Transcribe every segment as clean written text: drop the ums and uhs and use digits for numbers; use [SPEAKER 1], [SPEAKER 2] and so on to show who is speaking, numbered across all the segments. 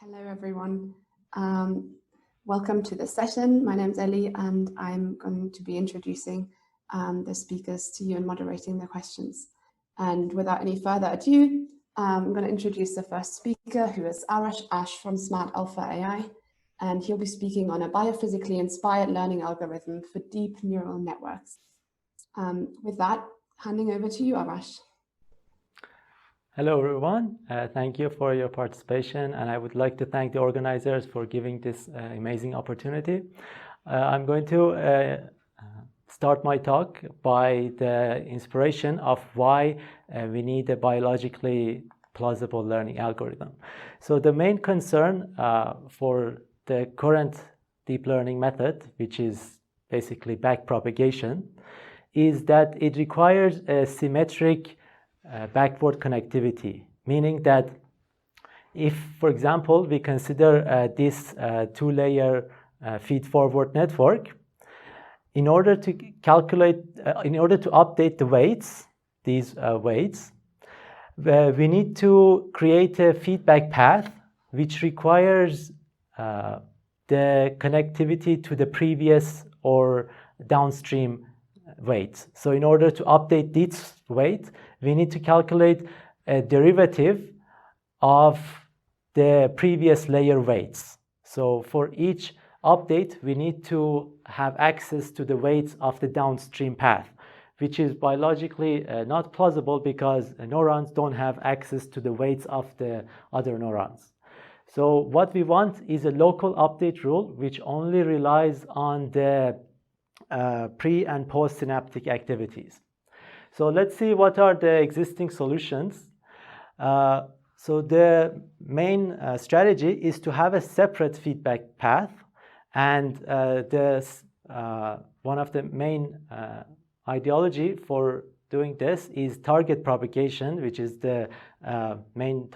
[SPEAKER 1] Hello, everyone. Welcome to this session. My name is Ellie, and I'm going to be introducing the speakers to you and moderating the questions. And without any further ado, I'm going to introduce the first speaker, who is Arash from Smartalpha.AI, and he'll be speaking on a biophysically inspired learning algorithm for deep neural networks. With that, handing over to you, Arash.
[SPEAKER 2] Hello, everyone. Thank you for your participation, and I would like to thank the organizers for giving this amazing opportunity. I'm going to start my talk by the inspiration of why we need a biologically plausible learning algorithm. So the main concern for the current deep learning method, which is basically backpropagation, is that it requires a symmetric backward connectivity, meaning that if, for example, we consider this two-layer feed-forward network, in order to update the weights, these weights, we need to create a feedback path which requires the connectivity to the previous or downstream weights. So in order to update this weight, we need to calculate a derivative of the previous layer weights. So for each update, we need to have access to the weights of the downstream path, which is biologically not plausible because neurons don't have access to the weights of the other neurons. So what we want is a local update rule which only relies on the pre- and post-synaptic activities. So let's see what are the existing solutions. So the main strategy is to have a separate feedback path, and one of the main ideology for doing this is target propagation, which is the main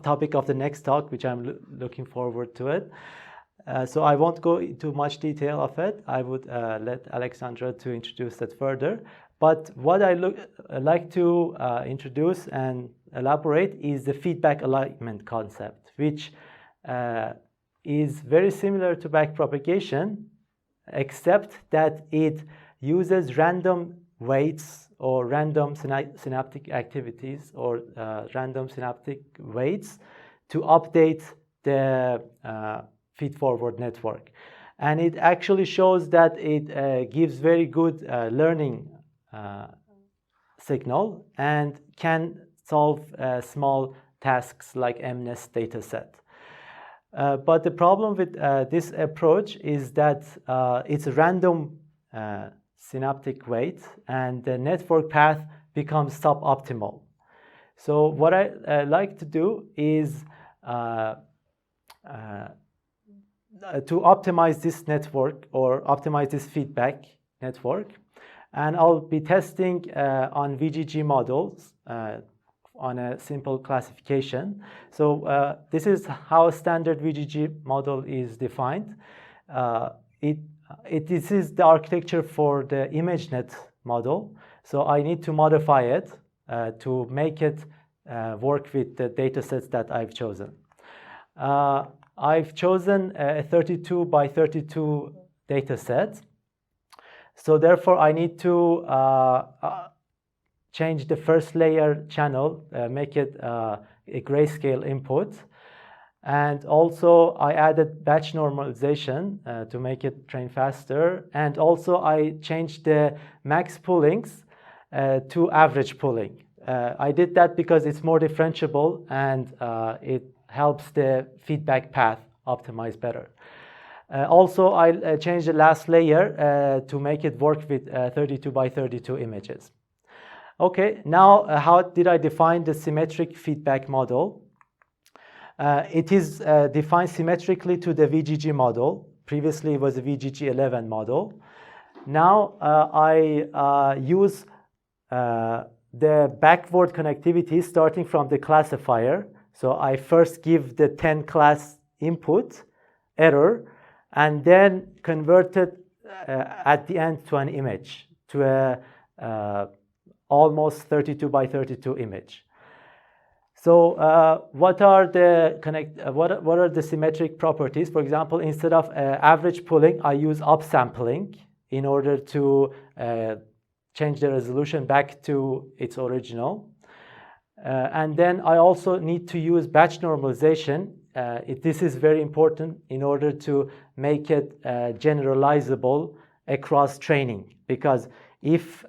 [SPEAKER 2] topic of the next talk, which I'm looking forward to it. So I won't go into much detail of it. I would let Alexandra to introduce that further. But what I like to introduce and elaborate is the feedback alignment concept, which is very similar to backpropagation, except that it uses random weights or random synaptic activities or random synaptic weights to update the feed-forward network. And it actually shows that it gives very good learning signal and can solve small tasks like MNIST dataset. But the problem with this approach is that it's a random synaptic weight, and the network path becomes suboptimal. So what I like to do is to optimize this network or optimize this feedback network, and I'll be testing on VGG models on a simple classification. So this is how a standard VGG model is defined. This is the architecture for the ImageNet model. So I need to modify it to make it work with the datasets that I've chosen. I've chosen a 32 by 32 data set. So therefore, I need to change the first layer channel, make it a grayscale input. And also, I added batch normalization to make it train faster. And also, I changed the max poolings to average pooling. I did that because it's more differentiable and it helps the feedback path optimize better. Also, I changed the last layer to make it work with 32 by 32 images. Okay, now how did I define the symmetric feedback model? It is defined symmetrically to the VGG model. Previously, it was a VGG 11 model. Now I use the backward connectivity starting from the classifier. So I first give the 10 class input error and then convert it at the end to an image, to a almost 32 by 32 image. So what are the symmetric properties? For example, instead of average pooling, I use upsampling in order to change the resolution back to its original. And then I also need to use batch normalization. This is very important in order to make it generalizable across training, because if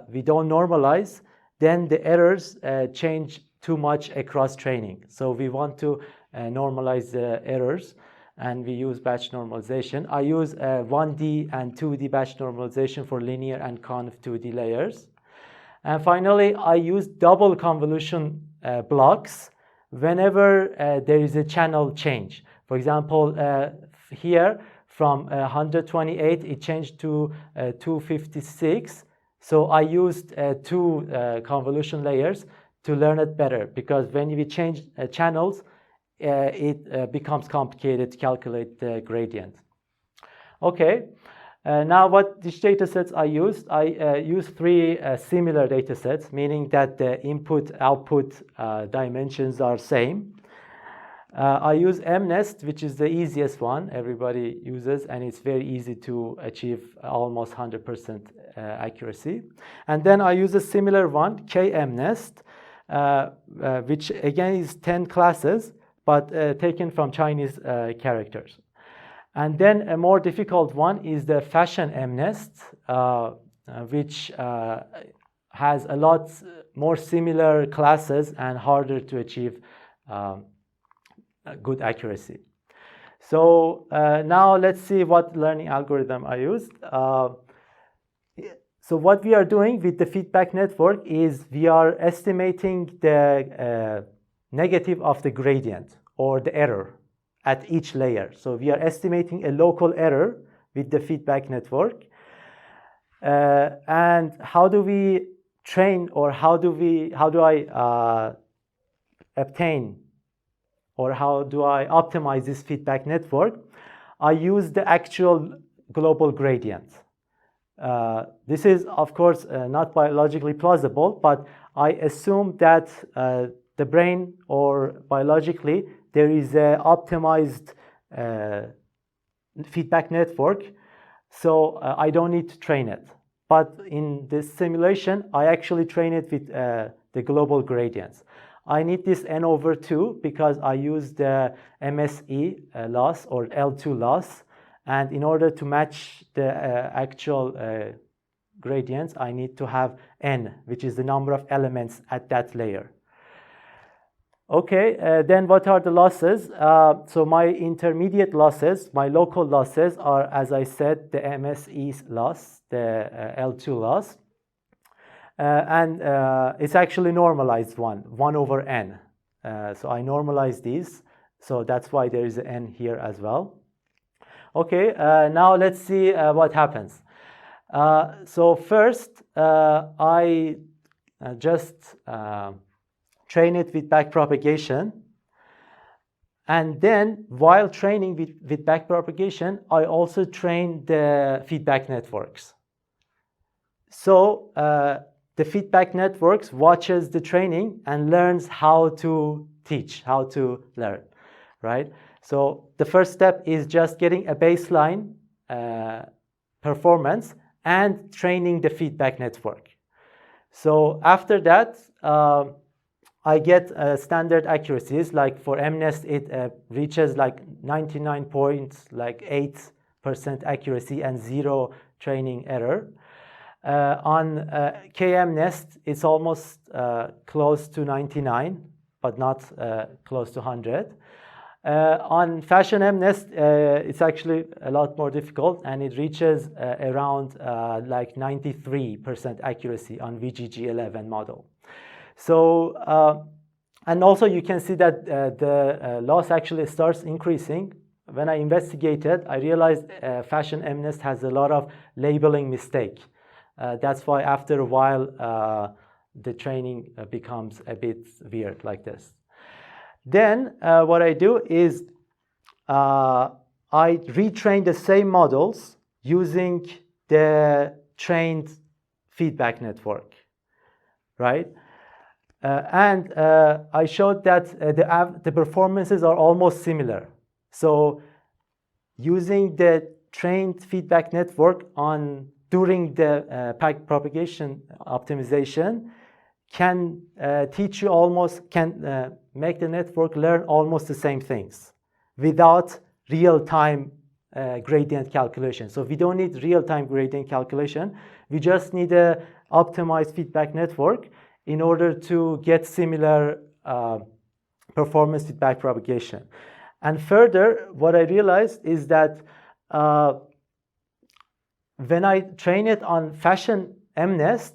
[SPEAKER 2] we don't normalize, then the errors change too much across training. So we want to normalize the errors, and we use batch normalization. I use 1D and 2D batch normalization for linear and conv 2D layers. And finally, I use double convolution blocks whenever there is a channel change. For example, here from 128, it changed to 256. So I used two convolution layers to learn it better, because when we change channels, it becomes complicated to calculate the gradient. Okay, now which data sets I used? I used three similar data sets, meaning that the input-output dimensions are same. I use MNIST, which is the easiest one everybody uses, and it's very easy to achieve almost 100% accuracy. And then I use a similar one, KMNIST, which again is 10 classes, but taken from Chinese characters. And then a more difficult one is the fashion MNIST, which has a lot more similar classes and harder to achieve good accuracy. So now let's see what learning algorithm I used. So what we are doing with the feedback network is we are estimating the negative of the gradient or the error at each layer. So we are estimating a local error with the feedback network. And how do we train, or how do I obtain, or how do I optimize this feedback network? I use the actual global gradient. This is, of course, not biologically plausible, but I assume that the brain, or biologically, there is an optimized feedback network, so I don't need to train it. But in this simulation, I actually train it with the global gradients. I need this n over 2 because I use the MSE loss, or L2 loss, and in order to match the actual gradients, I need to have n, which is the number of elements at that layer. Okay, then what are the losses? So my intermediate losses, my local losses are, as I said, the MSE loss, the L2 loss. And it's actually normalized 1 over n. So I normalize these, so that's why there is an n here as well. Okay, now let's see what happens. So first, I just train it with backpropagation. And then, while training with backpropagation, I also train the feedback networks. So the feedback networks watches the training and learns how to teach, how to learn, right? So the first step is just getting a baseline performance and training the feedback network. So after that, I get standard accuracies. Like for MNIST, it reaches like 99.8% accuracy and 0 training error. On KMNIST, it's almost close to 99, but not close to 100. On Fashion MNIST, it's actually a lot more difficult, and it reaches around like 93% accuracy on VGG 11 model. So, and also you can see that the loss actually starts increasing. When I investigated, I realized Fashion MNIST has a lot of labeling mistake. That's why after a while, the training becomes a bit weird like this. Then what I do is I retrain the same models using the trained feedback network, right? And I showed that the performances are almost similar. So using the trained feedback network during the backpropagation optimization can teach you can make the network learn almost the same things without real-time gradient calculation. So we don't need real-time gradient calculation. We just need a optimized feedback network in order to get similar performance with backpropagation. And further, what I realized is that when I train it on fashion MNIST,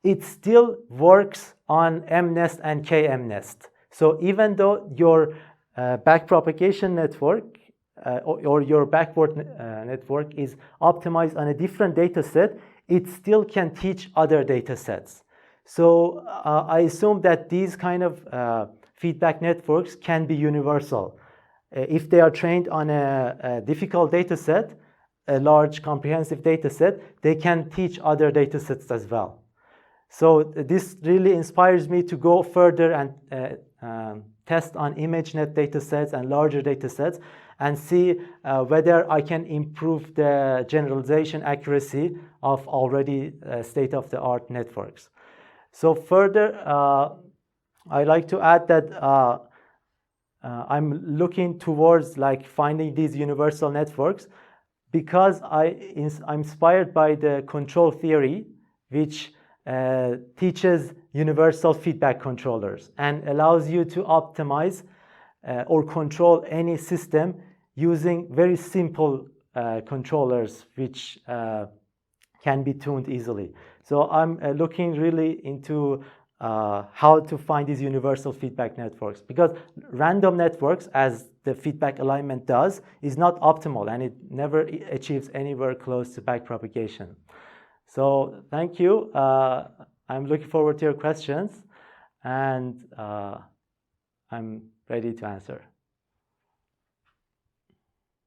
[SPEAKER 2] it still works on MNIST and KMNIST. So even though your backpropagation network or your backward network is optimized on a different data set, it still can teach other data sets. So I assume that these kind of feedback networks can be universal. If they are trained on a difficult data set, a large comprehensive data set, they can teach other data sets as well. So this really inspires me to go further and test on ImageNet data sets and larger data sets and see whether I can improve the generalization accuracy of already state-of-the-art networks. So further, I like to add that I'm looking towards finding these universal networks because I'm inspired by the control theory, which teaches universal feedback controllers and allows you to optimize or control any system using very simple controllers which can be tuned easily. So I'm looking really into how to find these universal feedback networks, because random networks, as the feedback alignment does, is not optimal and it never achieves anywhere close to backpropagation. So thank you. I'm looking forward to your questions, and I'm ready to answer.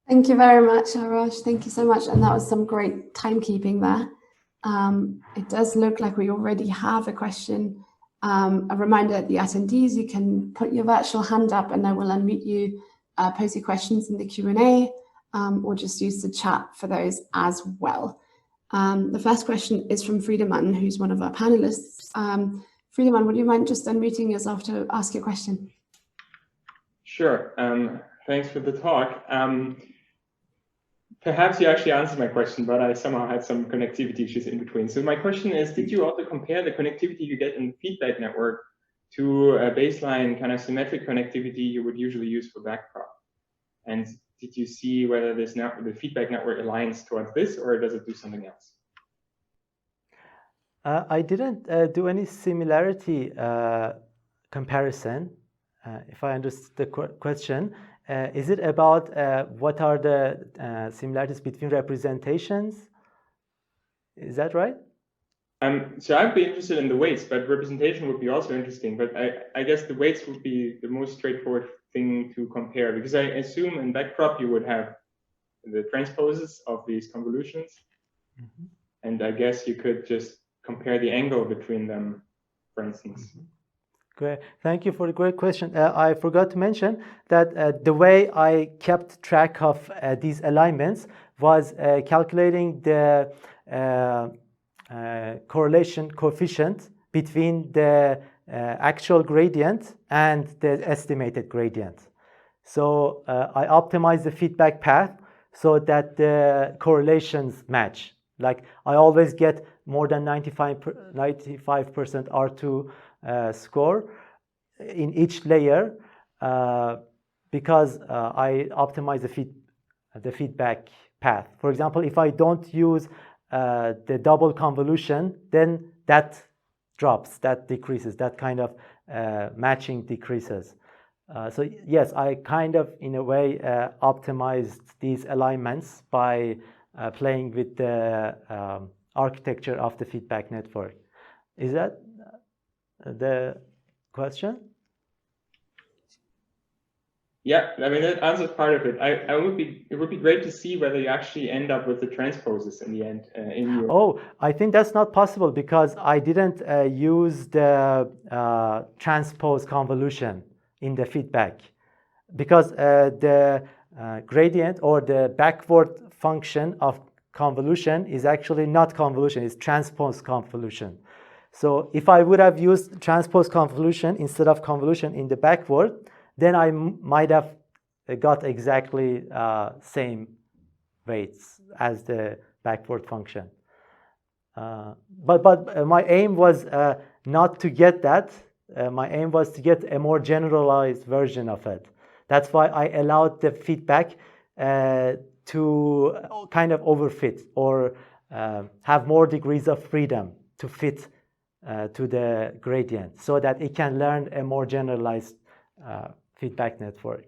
[SPEAKER 1] Thank you very much, Arash. Thank you so much. And that was some great timekeeping there. It does look like we already have a question. A reminder that the attendees, you can put your virtual hand up and I will unmute you, post your questions in the Q&A, or just use the chat for those as well. The first question is from Friedemann, who's one of our panelists. Friedemann, would you mind just unmuting yourself to ask your question?
[SPEAKER 3] Sure. Thanks for the talk. Perhaps you actually answered my question, but I somehow had some connectivity issues in between. So my question is, did you also compare the connectivity you get in the feedback network to a baseline kind of symmetric connectivity you would usually use for backprop? And did you see whether the feedback network aligns towards this, or does it do something else?
[SPEAKER 2] I didn't do any similarity comparison. If I understood the question, is it about what are the similarities between representations? Is that right?
[SPEAKER 3] So I'd be interested in the weights, but representation would be also interesting. But I guess the weights would be the most straightforward thing to compare, because I assume in backprop you would have the transposes of these convolutions. Mm-hmm. And I guess you could just compare the angle between them, for instance. Mm-hmm.
[SPEAKER 2] Great. Thank you for the great question. I forgot to mention that the way I kept track of these alignments was calculating the correlation coefficient between the actual gradient and the estimated gradient. So I optimized the feedback path so that the correlations match. Like I always get more than 95% R2 score in each layer because I optimize the feedback path. For example, if I don't use the double convolution, then that drops, that decreases, that kind of matching decreases. So yes, I kind of, in a way, optimized these alignments by playing with the architecture of the feedback network. Is that the question?
[SPEAKER 3] Yeah, I mean, that answers part of it. It would be great to see whether you actually end up with the transposes in the end in your.
[SPEAKER 2] Oh, I think that's not possible because I didn't use the transpose convolution in the feedback, because the gradient or the backward function of convolution is actually not convolution, it's transpose convolution. So if I would have used transpose convolution instead of convolution in the backward, then I might have got exactly same weights as the backward function. But my aim was not to get that. My aim was to get a more generalized version of it. That's why I allowed the feedback to kind of overfit or have more degrees of freedom to fit to the gradient so that it can learn a more generalized feedback network.